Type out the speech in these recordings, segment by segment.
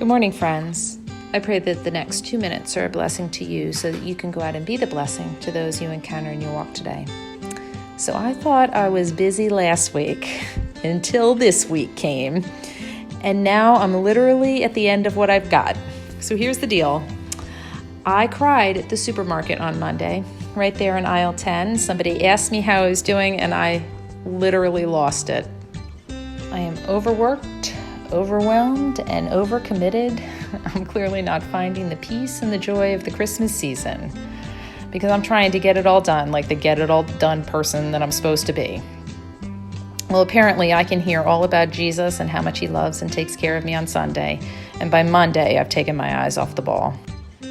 Good morning, friends. I pray that the next 2 minutes are a blessing to you so that you can go out and be the blessing to those you encounter in your walk today. So I thought I was busy last week until this week came, and now I'm literally at the end of what I've got. So here's the deal. I cried at the supermarket on Monday, right there in aisle 10. Somebody asked me how I was doing, and I literally lost it. I am overworked, overwhelmed, and overcommitted. I'm clearly not finding the peace and the joy of the Christmas season because I'm trying to get it all done, like the get it all done person that I'm supposed to be. Well, apparently I can hear all about Jesus and how much he loves and takes care of me on Sunday, and by Monday I've taken my eyes off the ball.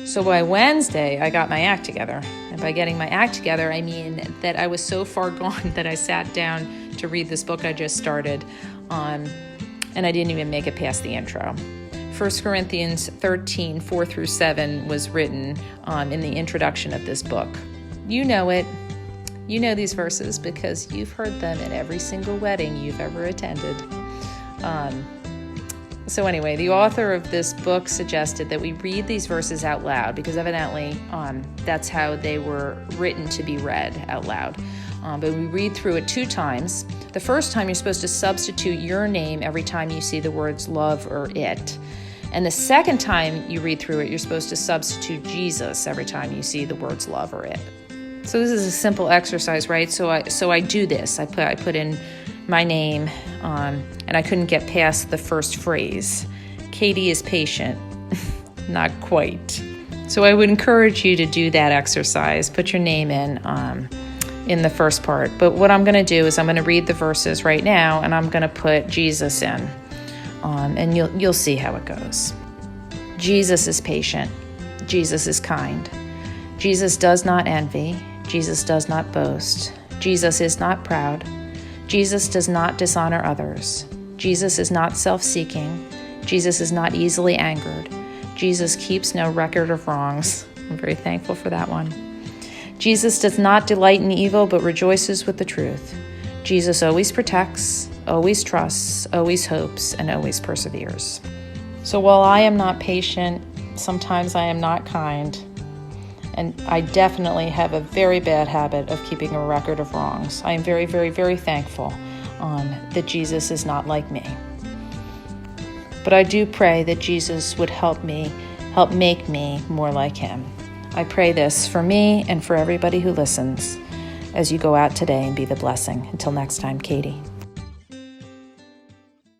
So by Wednesday I got my act together, and by getting my act together I mean that I was so far gone that I sat down to read this book I just started, and I didn't even make it past the intro. 1 Corinthians 13, 4 through 7 was written in the introduction of this book. You know it. You know these verses because you've heard them at every single wedding you've ever attended. So anyway, the author of this book suggested that we read these verses out loud because evidently that's how they were written to be read out loud. But we read through it 2 times. The first time you're supposed to substitute your name every time you see the words love or it. And the second time you read through it, you're supposed to substitute Jesus every time you see the words love or it. So this is a simple exercise, right? So I do this. I put in my name, and I couldn't get past the first phrase. Katie is patient. Not quite. So I would encourage you to do that exercise. Put your name in the first part. But what I'm going to do is I'm going to read the verses right now, and I'm going to put Jesus in, and you'll see how it goes. Jesus is patient. Jesus is kind. Jesus does not envy. Jesus does not boast. Jesus is not proud. Jesus does not dishonor others. Jesus is not self-seeking. Jesus is not easily angered. Jesus keeps no record of wrongs. I'm very thankful for that one. Jesus does not delight in evil, but rejoices with the truth. Jesus always protects, always trusts, always hopes, and always perseveres. So while I am not patient, sometimes I am not kind, and I definitely have a very bad habit of keeping a record of wrongs. I am very, very, very thankful that Jesus is not like me. But I do pray that Jesus would help make me more like him. I pray this for me and for everybody who listens as you go out today and be the blessing. Until next time, Katie.